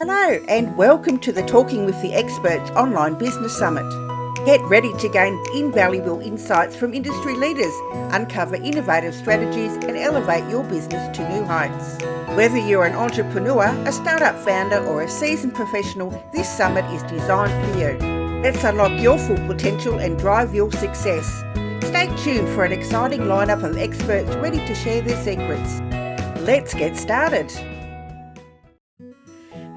Hello and welcome to the Talking with the Experts online business summit. Get ready to gain invaluable insights from industry leaders, uncover innovative strategies and elevate your business to new heights. Whether you're an entrepreneur, a startup founder or a seasoned professional, this summit is designed for you. Let's unlock your full potential and drive your success. Stay tuned for an exciting lineup of experts ready to share their secrets. Let's get started.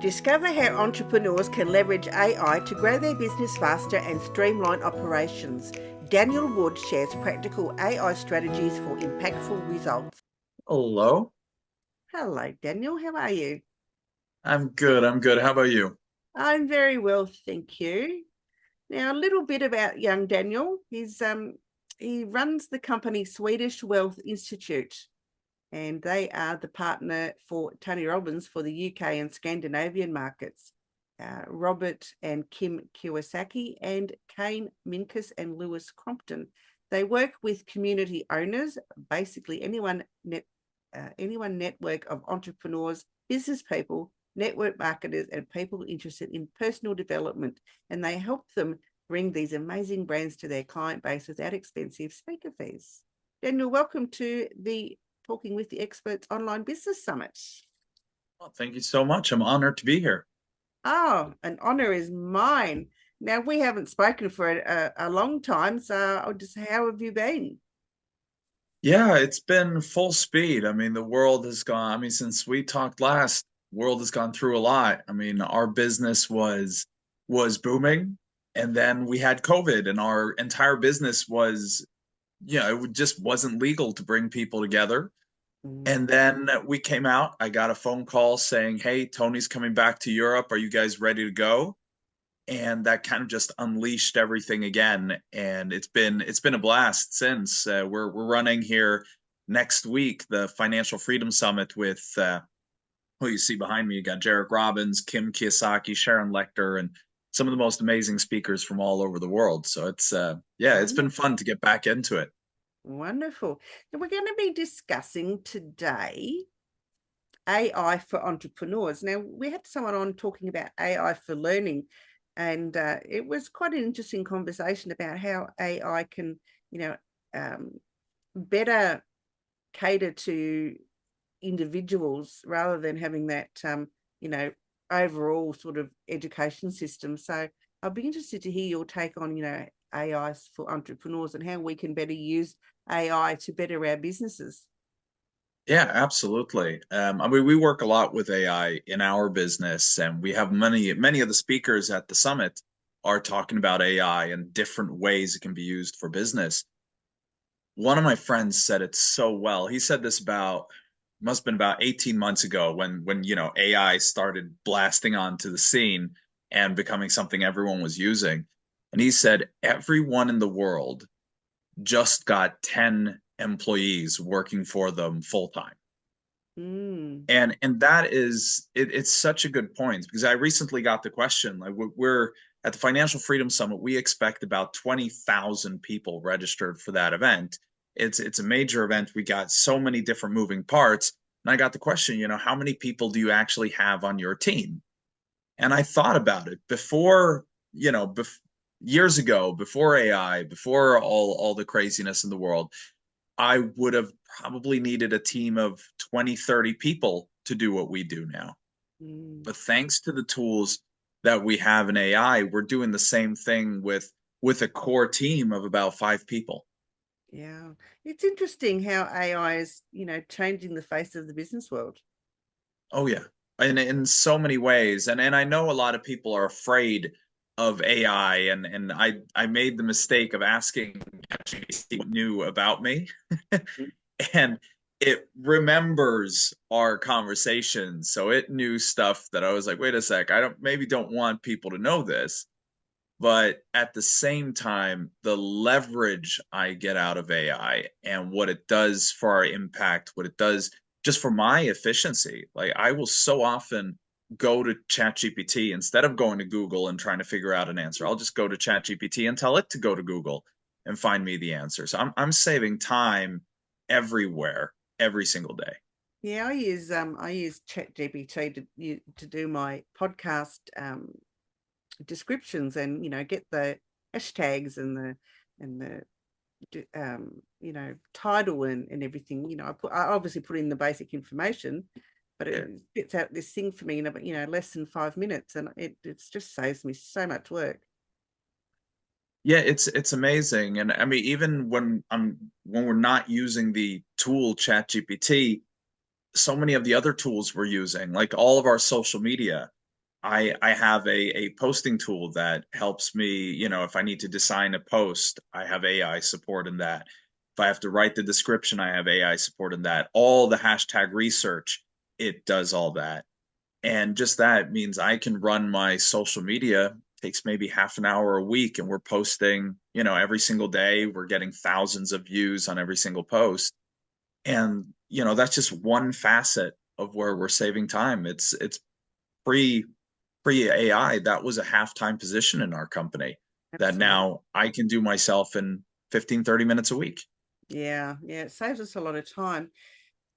Discover how entrepreneurs can leverage AI to grow their business faster and streamline operations. Daniel Wood shares practical AI strategies for impactful results. Hello. Hello, Daniel. How are you? I'm good. How about you? I'm very well, thank you. Now, a little bit about young Daniel. He runs the company Swedish Wealth Institute, and they are the partner for Tony Robbins for the UK and Scandinavian markets. Robert and Kim Kiyosaki and Kane Minkus and Lewis Crompton. They work with community owners, basically anyone network of entrepreneurs, business people, network marketers, and people interested in personal development. And they help them bring these amazing brands to their client base without expensive speaker fees. Daniel, welcome to the Talking with the Experts Online Business Summit. Well, thank you so much. I'm honored to be here. Oh, an honor is mine. Now, we haven't spoken for a long time, so how have you been? Yeah, it's been full speed. I mean, the world has gone, since we talked last, world has gone through a lot. I mean, our business was booming, and then we had COVID, and our entire business was, it just wasn't legal to bring people together. And then we came out. I got a phone call saying, "Hey, Tony's coming back to Europe. Are you guys ready to go?" And that kind of just unleashed everything again. And it's been a blast since. We're running here next week the Financial Freedom Summit with who you see behind me. You got Robbins, Kim Kiyosaki, Sharon Lechter, and some of the most amazing speakers from all over the world. So it's been fun to get back into it. Wonderful. Now, we're going to be discussing today AI for entrepreneurs. Now, we had someone on talking about AI for learning, and it was quite an interesting conversation about how AI can, better cater to individuals rather than having that, overall sort of education system. So I'd be interested to hear your take on, AI for entrepreneurs and how we can better use AI to better our businesses. Yeah, absolutely. We work a lot with AI in our business, and we have many of the speakers at the summit are talking about AI and different ways it can be used for business. One of my friends said it so well. He said this must have been about 18 months ago when AI started blasting onto the scene and becoming something everyone was using. And he said everyone in the world just got 10 employees working for them full time. Mm. And that is it's such a good point because I recently got the question, like we're at the Financial Freedom Summit, we expect about 20,000 people registered for that event. It's a major event. We got so many different moving parts. And I got the question, how many people do you actually have on your team? And I thought about it before, years ago, before AI, before all the craziness in the world, I would have probably needed a team of 20, 30 people to do what we do now. Mm. But thanks to the tools that we have in AI, we're doing the same thing with a core team of about 5 people. Yeah, it's interesting how AI is, changing the face of the business world. Oh yeah. And in so many ways. And I know a lot of people are afraid of AI and I made the mistake of asking ChatGPT what knew about me. And it remembers our conversations. So it knew stuff that I was like, wait a sec, I don't want people to know this. But at the same time, the leverage I get out of AI and what it does for our impact, what it does just for my efficiency. Like I will so often go to ChatGPT instead of going to Google and trying to figure out an answer. I'll just go to ChatGPT and tell it to go to Google and find me the answer. So I'm saving time everywhere, every single day. Yeah, I use ChatGPT to do my podcast descriptions, and get the hashtags and the title and everything. I obviously put in the basic information, but it Yeah. spits out this thing for me in about less than 5 minutes, and it's just saves me so much work. Yeah, it's amazing. And I mean, even when we're not using the tool ChatGPT, so many of the other tools we're using, like all of our social media, I have a posting tool that helps me, if I need to design a post, I have AI support in that. If I have to write the description, I have AI support in that. All the hashtag research, it does all that. And just that means I can run my social media, takes maybe half an hour a week, and we're posting, every single day. We're getting thousands of views on every single post. And, that's just one facet of where we're saving time. It's pre pre AI, that was a half-time position in our company that Absolutely. now I can do myself in 15, 30 minutes a week. Yeah, yeah, it saves us a lot of time.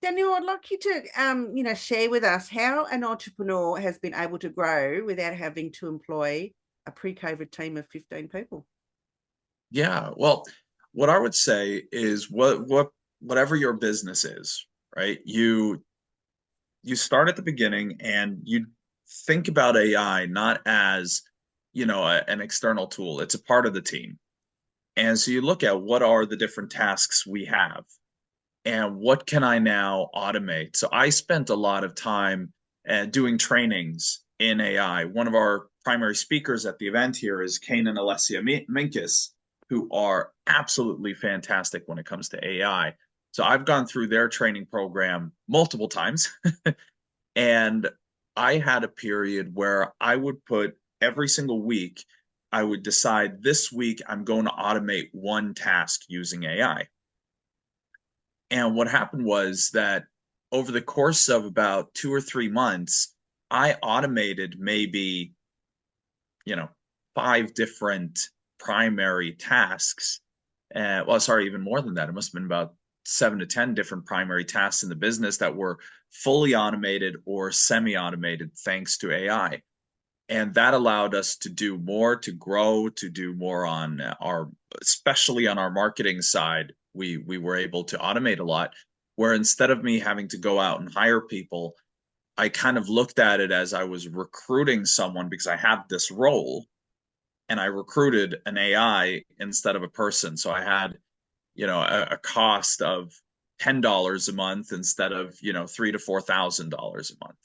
Daniel, I'd like you to share with us how an entrepreneur has been able to grow without having to employ a pre-COVID team of 15 people. Yeah, well, what I would say is whatever your business is, right? You start at the beginning and you think about AI not as, an external tool. It's a part of the team. And so you look at what are the different tasks we have and what can I now automate? So I spent a lot of time doing trainings in AI. One of our primary speakers at the event here is Kane and Alessia Minkus, who are absolutely fantastic when it comes to AI. So I've gone through their training program multiple times. And I had a period where I would put every single week, I would decide this week I'm going to automate one task using AI. And what happened was that over the course of about 2 or 3 months, I automated maybe, you know, 5 different primary tasks. Well, sorry, even more than that. It must have been about 7 to 10 different primary tasks in the business that were fully automated or semi-automated thanks to AI. And that allowed us to do more, to grow, to do more on especially on our marketing side. We were able to automate a lot. Where instead of me having to go out and hire people, I kind of looked at it as I was recruiting someone because I have this role, and I recruited an AI instead of a person. So I had, a cost of $10 a month instead of, $3,000 to $4,000 a month.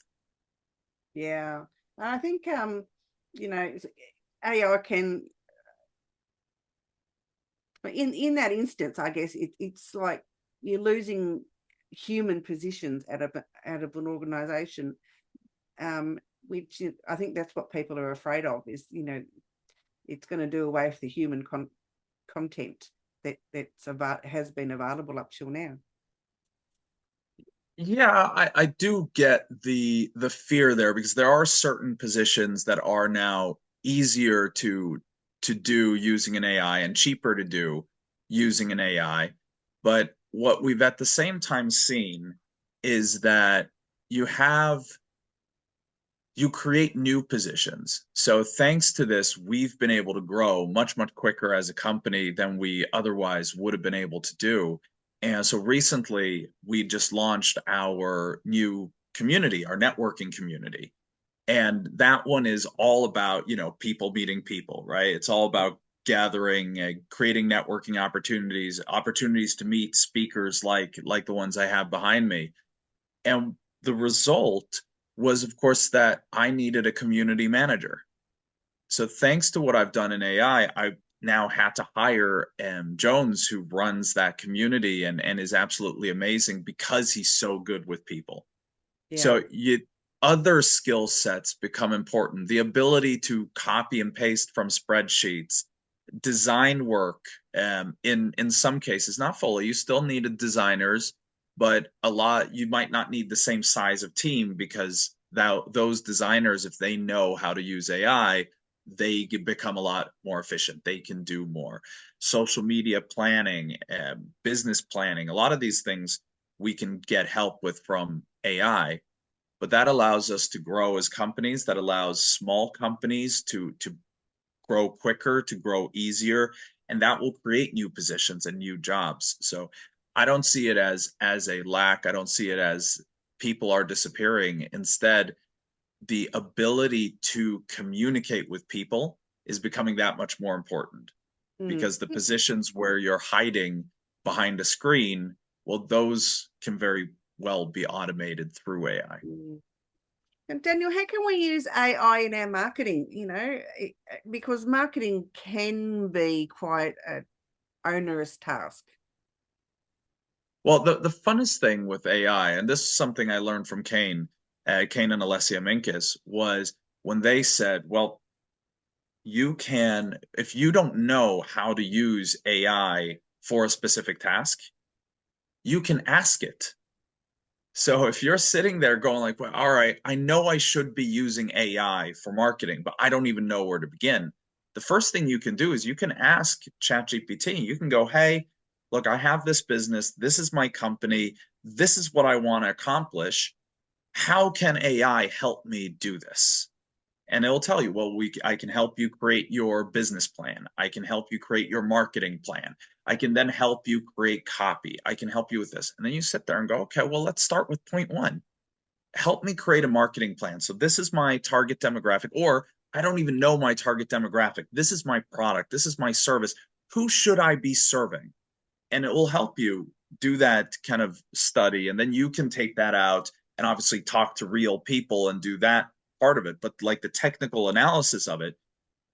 Yeah. I think you know, AI can, in that instance, I guess it's like you're losing human positions out of an organization, which I think that's what people are afraid of, is it's going to do away with the human content has been available up till now. Yeah, I do get the fear there because there are certain positions that are now easier to do using an AI and cheaper to do using an AI. But what we've at the same time seen is that you have you create new positions. So thanks to this, we've been able to grow much, much quicker as a company than we otherwise would have been able to do. And so recently, we just launched our new community, our networking community. And that one is all about, people meeting people, right? It's all about gathering, creating networking opportunities, opportunities to meet speakers like the ones I have behind me. And the result was, of course, that I needed a community manager. So thanks to what I've done in AI, I now had to hire Jones, who runs that community and is absolutely amazing because he's so good with people. Yeah. So other skill sets become important. The ability to copy and paste from spreadsheets, design work, in some cases, not fully. You still needed designers, but a lot you might not need the same size of team because those designers, if they know how to use AI, they become a lot more efficient. They can do more. Social media planning, business planning, a lot of these things we can get help with from AI, but that allows us to grow as companies. That allows small companies to grow quicker, to grow easier, and that will create new positions and new jobs. So I don't see it as a lack. I don't see it as people are disappearing. Instead, the ability to communicate with people is becoming that much more important, Mm. because the positions where you're hiding behind a screen, well, those can very well be automated through AI. Mm. And Daniel, how can we use AI in our marketing? Because marketing can be quite an onerous task. Well, the funnest thing with AI, and this is something I learned from Kane and Alessia Minkus, was when they said, well, you can, if you don't know how to use AI for a specific task, you can ask it. So if you're sitting there going like, well, all right, I know I should be using AI for marketing, but I don't even know where to begin. The first thing you can do is you can ask ChatGPT. You can go, hey, look, I have this business. This is my company. This is what I want to accomplish. How can AI help me do this? And it'll tell you, well, I can help you create your business plan. I can help you create your marketing plan. I can then help you create copy. I can help you with this. And then you sit there and go, okay, well, let's start with point one. Help me create a marketing plan. So this is my target demographic, or I don't even know my target demographic. This is my product. This is my service. Who should I be serving? And it will help you do that kind of study. And then you can take that out and obviously talk to real people and do that part of it. But like the technical analysis of it,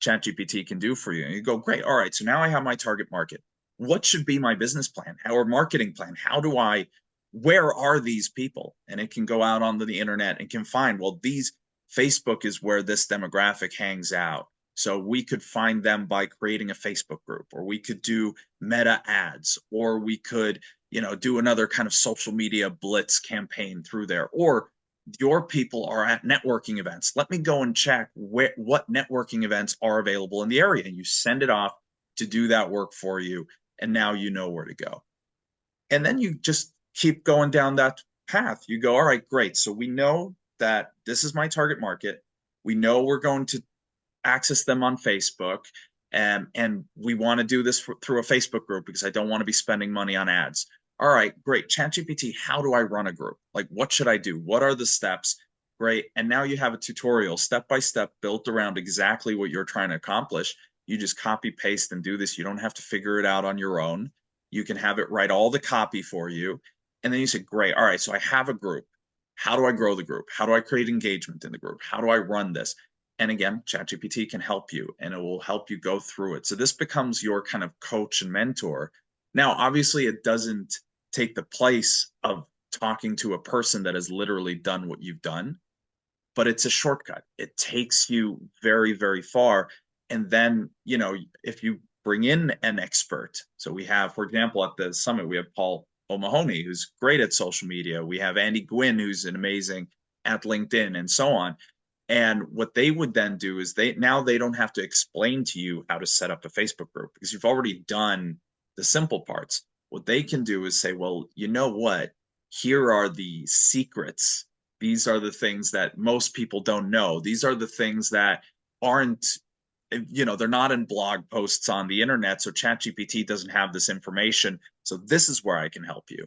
ChatGPT can do for you. And you go, great. All right. So now I have my target market. What should be my business plan or marketing plan? Where are these people? And it can go out onto the internet and can find, well, Facebook is where this demographic hangs out. So we could find them by creating a Facebook group, or we could do meta ads, or we could, do another kind of social media blitz campaign through there. Or your people are at networking events. Let me go and check what networking events are available in the area. And you send it off to do that work for you. And now you know where to go. And then you just keep going down that path. You go, all right, great. So we know that this is my target market. We know we're going to access them on Facebook. And we want to do this through a Facebook group because I don't want to be spending money on ads. All right, great. ChatGPT, how do I run a group? Like, what should I do? What are the steps? Great. And now you have a tutorial step by step built around exactly what you're trying to accomplish. You just copy paste and do this. You don't have to figure it out on your own. You can have it write all the copy for you. And then you say, great. All right. So I have a group. How do I grow the group? How do I create engagement in the group? How do I run this? And again, ChatGPT can help you, and it will help you go through it. So this becomes your kind of coach and mentor. Now, obviously, it doesn't take the place of talking to a person that has literally done what you've done, but it's a shortcut. It takes you very, very far. And then, if you bring in an expert, so we have, for example, at the summit, we have Paul O'Mahony, who's great at social media. We have Andy Gwynn, who's an amazing at LinkedIn, and so on. And what they would then do is they don't have to explain to you how to set up a Facebook group because you've already done the simple parts. What they can do is say, well, you know what? Here are the secrets. These are the things that most people don't know. These are the things that aren't, they're not in blog posts on the internet. So ChatGPT doesn't have this information. So this is where I can help you.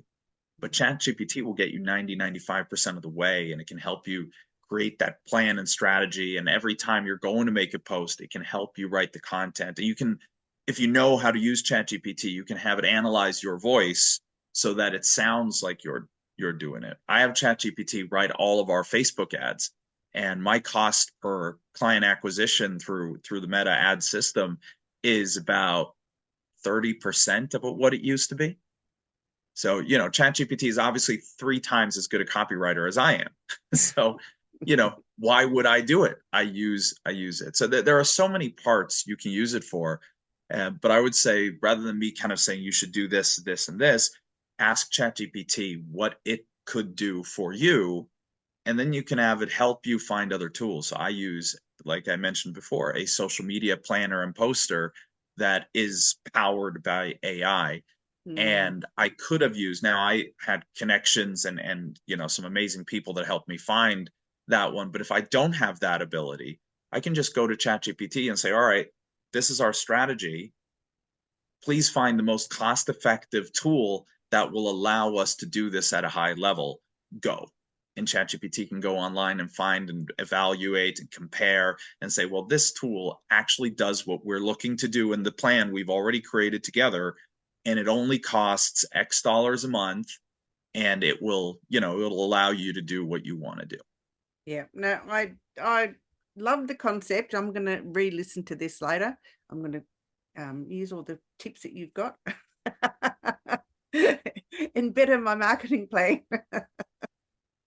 But ChatGPT will get you 95% of the way, and it can help you create that plan and strategy. And every time you're going to make a post, it can help you write the content. And you can, if you know how to use ChatGPT, you can have it analyze your voice so that it sounds like you're doing it. I have ChatGPT write all of our Facebook ads, and my cost per client acquisition through the Meta ad system is about 30% of what it used to be. So, ChatGPT is obviously 3 times as good a copywriter as I am. So, why would I do it? I use it. So there are so many parts you can use it for. But I would say, rather than me kind of saying you should do this, this, and this, ask ChatGPT what it could do for you. And then you can have it help you find other tools. So I use, like I mentioned before, a social media planner and poster that is powered by AI. Mm. And I could have used, now I had connections and some amazing people that helped me find that one. But if I don't have that ability, I can just go to ChatGPT and say, all right, this is our strategy. Please find the most cost effective tool that will allow us to do this at a high level. Go. And ChatGPT can go online and find and evaluate and compare and say, well, this tool actually does what we're looking to do in the plan we've already created together. And it only costs X dollars a month. And it'll allow you to do what you want to do. Yeah. No, I love the concept. I'm going to re-listen to this later. I'm going to use all the tips that you've got and better my marketing plan.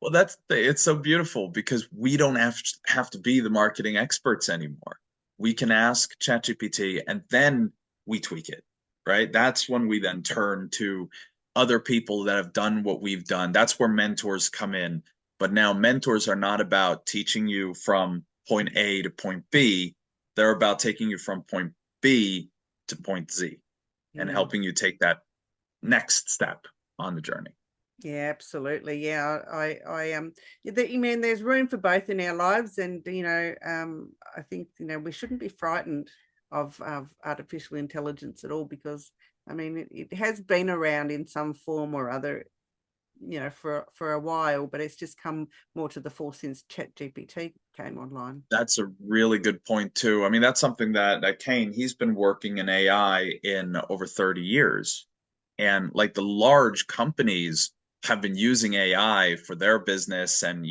Well, it's so beautiful because we don't have to be the marketing experts anymore. We can ask ChatGPT and then we tweak it, right? That's when we then turn to other people that have done what we've done. That's where mentors come in. But now mentors are not about teaching you from point A to point B. They're about taking you from point B to point Z and Mm. helping you take that next step on the journey. Yeah, absolutely. Yeah, you mean there's room for both in our lives, and I think we shouldn't be frightened of artificial intelligence at all, because I mean it has been around in some form or other, for a while, but it's just come more to the fore since ChatGPT came online. That's a really good point too. I mean, that's something that Kane, he's been working in AI in over 30 years. And like the large companies have been using AI for their business. And,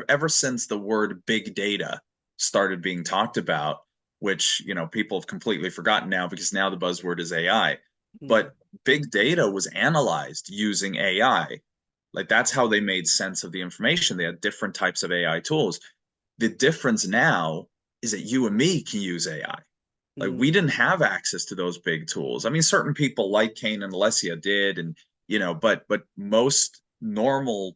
ever since the word big data started being talked about, which, people have completely forgotten now because now the buzzword is AI. Mm. But big data was analyzed using AI. Like that's how they made sense of the information. They had different types of AI tools. The difference now is that you and me can use AI. Like we Mm. didn't have access to those big tools. I mean, certain people like Kane and Alessia did, and but most normal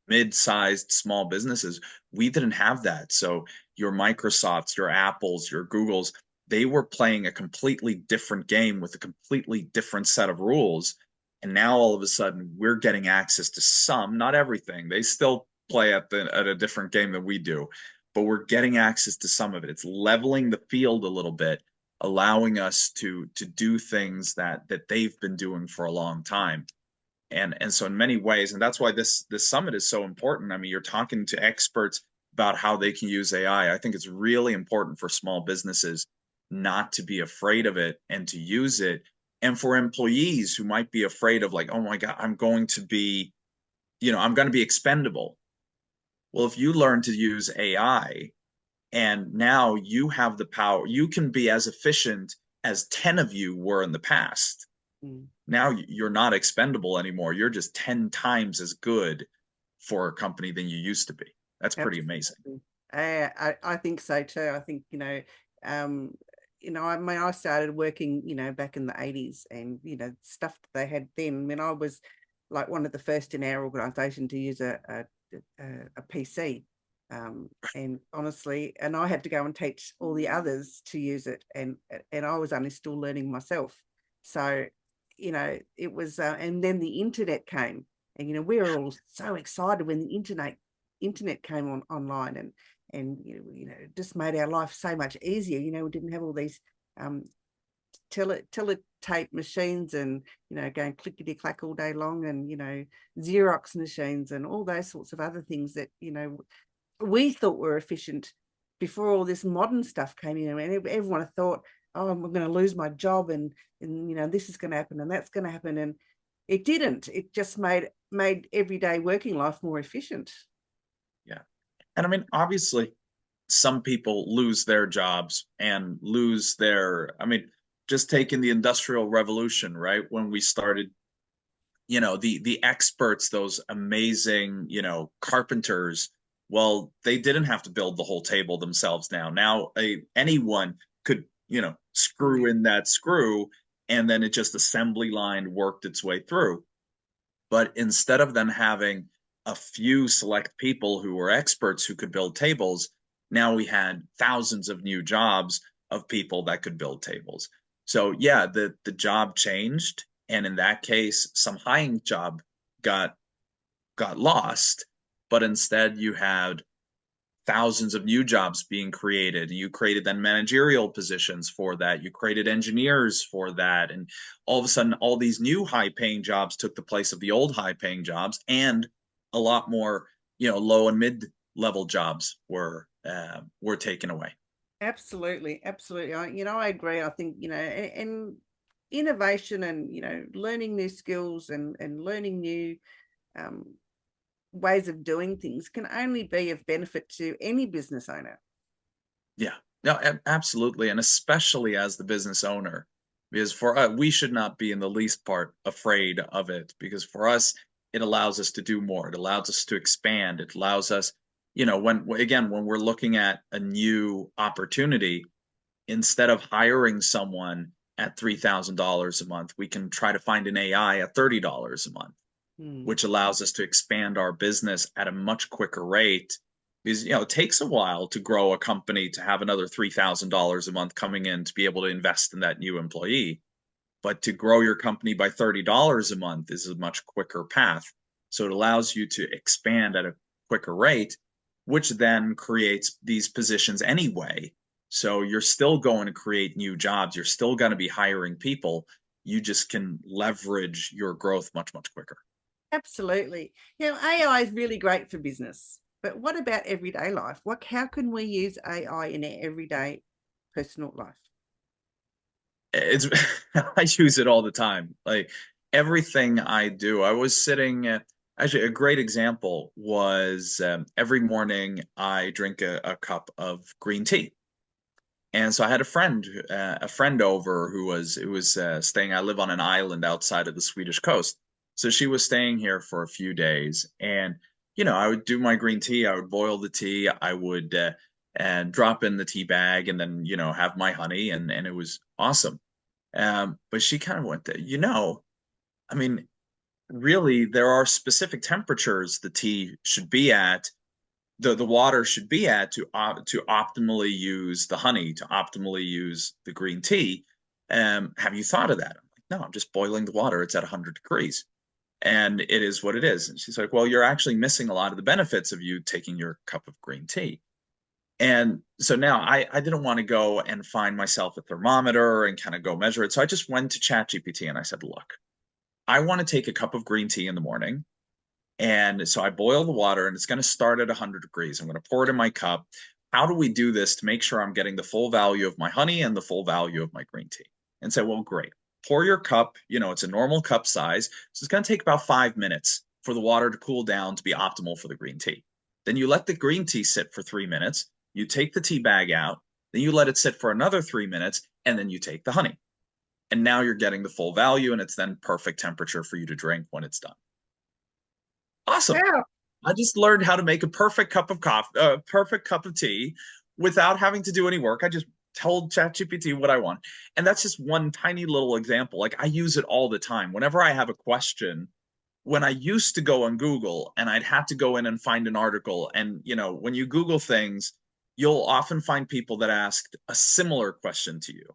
mid-sized small businesses, we didn't have that. So your Microsofts, your Apples, your Googles, they were playing a completely different game with a completely different set of rules. And now all of a sudden we're getting access to some, not everything. They still play at a different game than we do, but we're getting access to some of it. It's leveling the field a little bit, allowing us to do things that they've been doing for a long time. And so in many ways, and that's why this summit is so important. I mean, you're talking to experts about how they can use AI. I think it's really important for small businesses not to be afraid of it and to use it. And for employees who might be afraid of like, oh my God, I'm going to be expendable. Well, if you learn to use AI and now you have the power, you can be as efficient as 10 of you were in the past. Mm. Now you're not expendable anymore. You're just 10 times as good for a company than you used to be. That's pretty amazing. Absolutely. I think so too. I think, I mean, I started working, back in the 80s, and, stuff that they had then. I mean, I was like one of the first in our organization to use a PC. And honestly, and I had to go and teach all the others to use it. And I was only still learning myself. So, it was, and then the internet came, and, we were all so excited when the internet came online, and it just made our life so much easier. We didn't have all these teletape machines, and going clickety clack all day long, and Xerox machines and all those sorts of other things that we thought were efficient before all this modern stuff came in. And everyone thought, oh, I'm going to lose my job, and this is going to happen and that's going to happen, and it didn't. It just made everyday working life more efficient. Yeah. And I mean, obviously, some people lose their jobs and I mean, just taking the Industrial Revolution, right? When we started, the experts, those amazing, carpenters, well, they didn't have to build the whole table themselves now. Now, anyone could, screw in that screw, and then it just assembly line worked its way through. But instead of them having a few select people who were experts who could build tables, now we had thousands of new jobs of people that could build tables. So yeah, the job changed, And in that case, some high job got lost, but instead you had thousands of new jobs being created. You created then managerial positions for that. You created engineers for that. And all of a sudden, all these new high paying jobs took the place of the old high paying jobs, and a lot more, low and mid level jobs were taken away. Absolutely, absolutely. I agree. I think, and innovation and, learning new skills and learning new um, ways of doing things can only be of benefit to any business owner. Yeah, no, absolutely. And especially as the business owner, because for us, we should not be in the least part afraid of it, because for us, it allows us to do more. It allows us to expand. It allows us, when we're looking at a new opportunity, instead of hiring someone at $3,000 a month, we can try to find an AI at $30 a month, Hmm. which allows us to expand our business at a much quicker rate. Because it takes a while to grow a company to have another $3,000 a month coming in to be able to invest in that new employee. But to grow your company by $30 a month is a much quicker path. So it allows you to expand at a quicker rate, which then creates these positions anyway. So you're still going to create new jobs. You're still going to be hiring people. You just can leverage your growth much, much quicker. Absolutely. AI is really great for business, but what about everyday life? How can we use AI in our everyday personal life? It's I use it all the time. Like everything I do, I was sitting. Actually, a great example was every morning I drink a cup of green tea, and so I had a friend over who was staying. I live on an island outside of the Swedish coast, so she was staying here for a few days, and I would do my green tea. I would boil the tea. I would and drop in the tea bag, and then have my honey, and it was awesome. But she kind of went there, I mean, really, there are specific temperatures the tea should be at, the water should be at to optimally use the honey, to optimally use the green tea. Have you thought of that? I'm like, no, I'm just boiling the water. It's at 100 degrees. And it is what it is. And she's like, well, you're actually missing a lot of the benefits of you taking your cup of green tea. And so now I didn't want to go and find myself a thermometer and kind of go measure it. So I just went to ChatGPT and I said, look, I want to take a cup of green tea in the morning. And so I boil the water and it's going to start at 100 degrees. I'm going to pour it in my cup. How do we do this to make sure I'm getting the full value of my honey and the full value of my green tea? And say, well, great. Pour your cup, it's a normal cup size. So it's going to take about 5 minutes for the water to cool down to be optimal for the green tea. Then you let the green tea sit for 3 minutes. You take the tea bag out. Then you let it sit for another 3 minutes. And then you take the honey. And now you're getting the full value, and it's then perfect temperature for you to drink when it's done. Awesome. Wow. I just learned how to make a perfect cup of coffee, perfect cup of tea without having to do any work. I just told ChatGPT what I want. And that's just one tiny little example. Like I use it all the time. Whenever I have a question, when I used to go on Google and I'd have to go in and find an article, and when you Google things, you'll often find people that asked a similar question to you.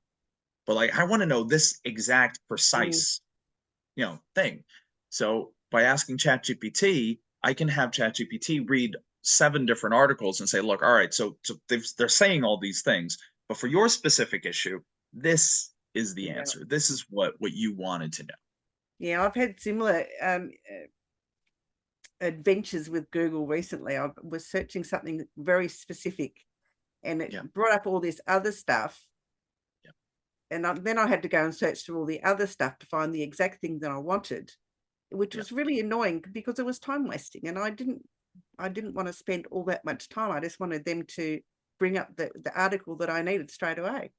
But like, I want to know this exact Mm. precise, thing. So by asking ChatGPT, I can have ChatGPT read 7 different articles and say, look, all right, so they're saying all these things, but for your specific issue, this is the Yeah. answer. This is what you wanted to know. Yeah, I've had similar adventures with Google recently. I was searching something very specific and Yeah, it brought up all this other stuff. yeah, And then I had to go and search through all the other stuff to find the exact thing that I wanted, which yeah. was really annoying because it was time wasting. And I didn't want to spend all that much time. I just wanted them to bring up the article that I needed straight away.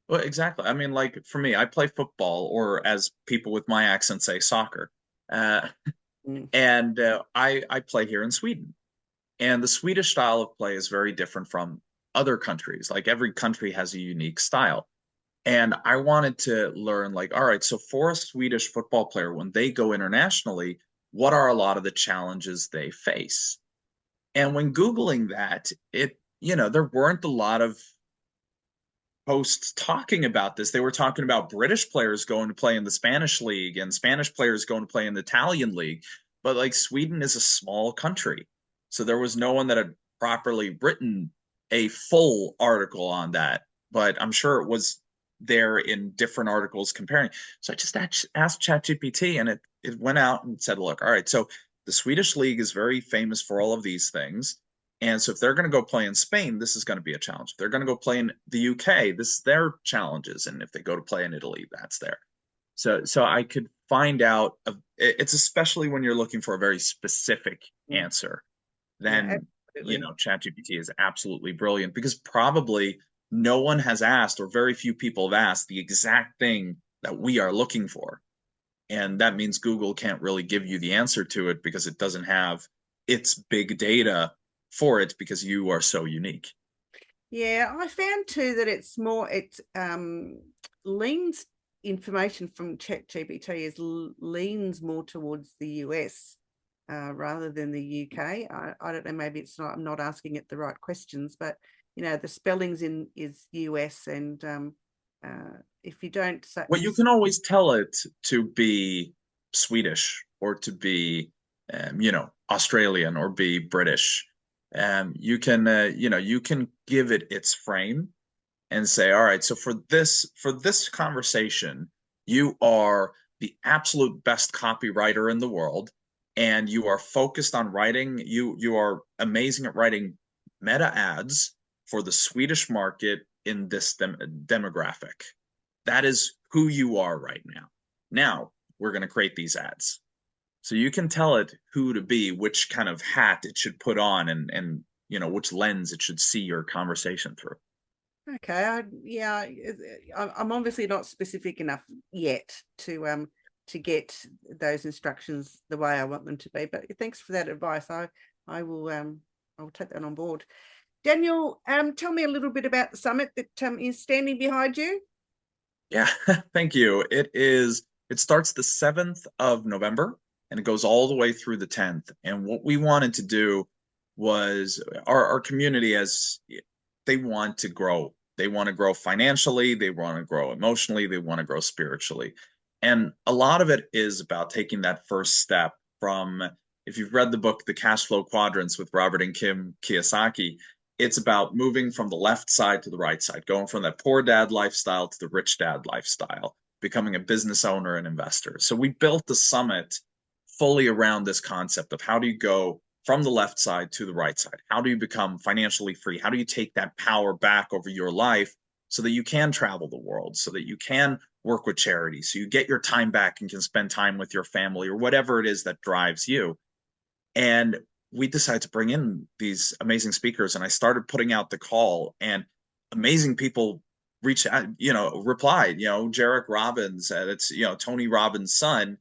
Well, exactly. I mean, like for me, I play football, or as people with my accent say, soccer. Uh, Mm. and I play here in Sweden. And the Swedish style of play is very different from other countries. Like every country has a unique style. And I wanted to learn, like, all right, so for a Swedish football player, when they go internationally, what are a lot of the challenges they face? And when Googling that, there weren't a lot of posts talking about this. They were talking about British players going to play in the Spanish league and Spanish players going to play in the Italian league. But like Sweden is a small country. So there was no one that had properly written a full article on that. But I'm sure it was there in different articles comparing. So I just asked ChatGPT and it went out and said, look, all right, so the Swedish league is very famous for all of these things. And so if they're going to go play in Spain, this is going to be a challenge. If they're going to go play in the UK, this is their challenges. And if they go to play in Italy, that's there. So I could find out. It's especially when you're looking for a very specific Mm. answer. Yeah, Then absolutely. ChatGPT is absolutely brilliant because probably no one has asked, or very few people have asked the exact thing that we are looking for. And that means Google can't really give you the answer to it because it doesn't have its big data for it because you are so unique. Yeah, I found too that it leans information from ChatGPT leans more towards the US rather than the UK. I don't know, maybe it's not, I'm not asking it the right questions, but the spellings in is US, and if you don't say, Well, you can always tell it to be Swedish or to be, Australian or be British. You can give it its frame and say, all right, so for this conversation, you are the absolute best copywriter in the world, and you are focused on writing. You are amazing at writing meta ads for the Swedish market in this demographic. That is who you are right now. Now we're going to create these ads. So you can tell it who to be, which kind of hat it should put on, and which lens it should see your conversation through. okay, yeah, I'm obviously not specific enough yet to get those instructions the way I want them to be. But thanks for that advice. I will take that on board. Daniel, tell me a little bit about the summit that is standing behind you. Yeah, thank you. It starts the 7th of November and it goes all the way through the 10th. And what we wanted to do was our community, as they want to grow. They want to grow financially, they want to grow emotionally, they want to grow spiritually. And a lot of it is about taking that first step from, if you've read the book The Cash Flow Quadrants with Robert and Kim Kiyosaki, it's about moving from the left side to the right side, going from that poor dad lifestyle to the rich dad lifestyle, becoming a business owner and investor. So we built the summit fully around this concept of how do you go from the left side to the right side? How do you become financially free? How do you take that power back over your life so that you can travel the world, so that you can work with charity, so you get your time back and can spend time with your family or whatever it is that drives you? And we decided to bring in these amazing speakers, and I started putting out the call, and amazing people reached out, replied, Jarek Robbins, that's, Tony Robbins' son.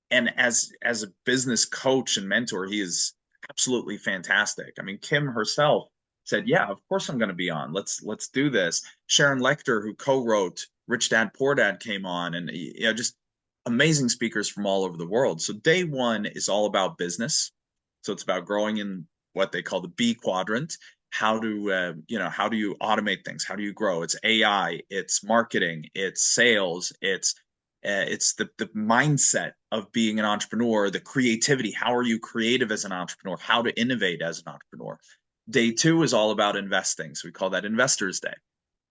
And as a business coach and mentor, he is absolutely fantastic. I mean, Kim herself said, yeah, of course I'm going to be on. Let's do this. Sharon Lechter, who co-wrote Rich Dad Poor Dad, came on, and just amazing speakers from all over the world. So day one is all about business. So it's about growing in what they call the B quadrant. How do you automate things? How do you grow? It's AI, it's marketing, it's sales, it's the mindset of being an entrepreneur, the creativity. How are you creative as an entrepreneur? How to innovate as an entrepreneur. Day two is all about investing. So we call that Investors Day.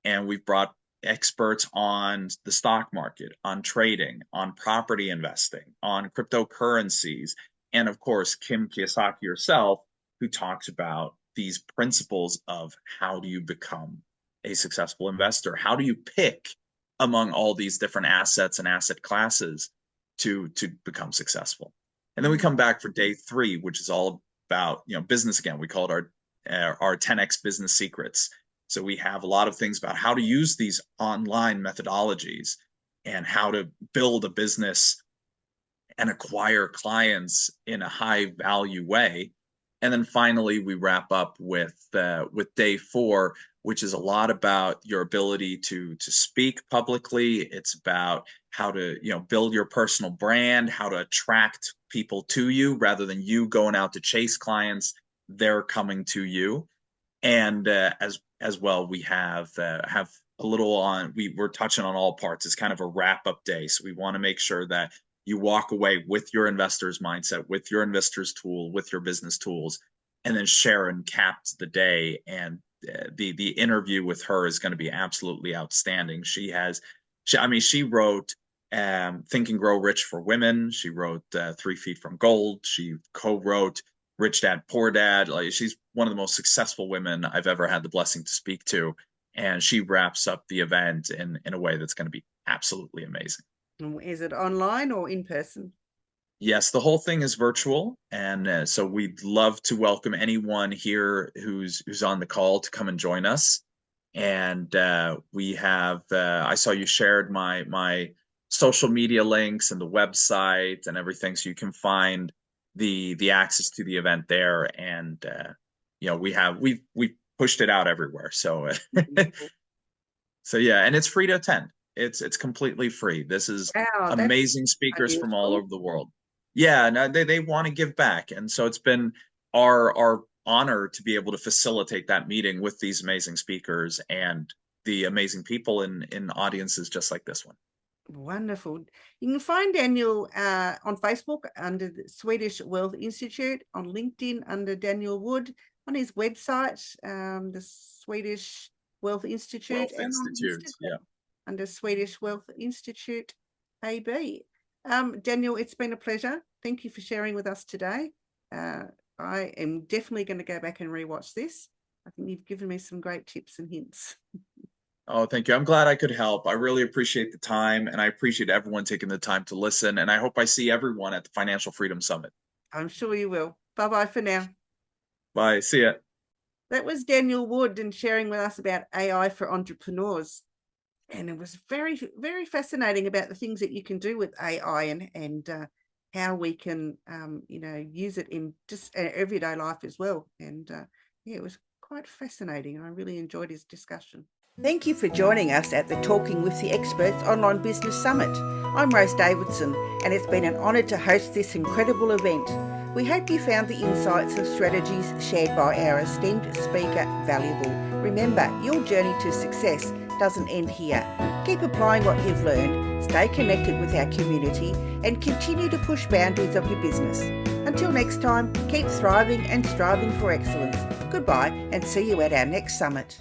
And we've brought experts on the stock market, on trading, on property investing, on cryptocurrencies, and of course, Kim Kiyosaki herself, who talks about these principles of how do you become a successful investor? How do you pick among all these different assets and asset classes to become successful? And then we come back for day three, which is all about business again. We call it our 10x business secrets. So we have a lot of things about how to use these online methodologies and how to build a business and acquire clients in a high value way. And then finally, we wrap up with day four, which is a lot about your ability to speak publicly. It's about how to build your personal brand, how to attract people to you rather than you going out to chase clients. They're coming to you. And as as well, we have a little on. We're touching on all parts. It's kind of a wrap up day, so we want to make sure that you walk away with your investor's mindset, with your investor's tool, with your business tools, and then Sharon caps the day. And the interview with her is going to be absolutely outstanding. She wrote Think and Grow Rich for Women. She wrote 3 Feet from Gold. She co-wrote Rich Dad Poor Dad. Like, she's one of the most successful women I've ever had the blessing to speak to, and she wraps up the event in a way that's going to be absolutely amazing. Is it online or in person? Yes, the whole thing is virtual, and so we'd love to welcome anyone here who's on the call to come and join us. And we have I saw you shared my social media links and the website and everything, so you can find the access to the event there. And we've pushed it out everywhere. So so yeah, and it's free to attend. It's completely free. This is Wow, amazing speakers from all over the world. Yeah, no, they want to give back, and so it's been our honor to be able to facilitate that meeting with these amazing speakers and the amazing people in audiences just like this one. Wonderful. You can find Daniel on Facebook under the Swedish Wealth Institute, on LinkedIn under Daniel Wood, on his website, the Swedish Wealth Institute, and Institute, yeah, under Swedish Wealth Institute AB. Daniel, it's been a pleasure. Thank you for sharing with us today. I am definitely going to go back and rewatch this. I think you've given me some great tips and hints. Oh, thank you. I'm glad I could help. I really appreciate the time, and I appreciate everyone taking the time to listen. And I hope I see everyone at the Financial Freedom Summit. I'm sure you will. Bye-bye for now. Bye. See ya. That was Daniel Wood and sharing with us about AI for entrepreneurs. And it was very, very fascinating about the things that you can do with AI and how we can, use it in just everyday life as well. And it was quite fascinating. And I really enjoyed his discussion. Thank you for joining us at the Talking with the Experts Online Business Summit. I'm Rose Davidson, and it's been an honour to host this incredible event. We hope you found the insights and strategies shared by our esteemed speaker valuable. Remember, your journey to success doesn't end here. Keep applying what you've learned, stay connected with our community, and continue to push boundaries of your business. Until next time, keep thriving and striving for excellence. Goodbye, and see you at our next summit.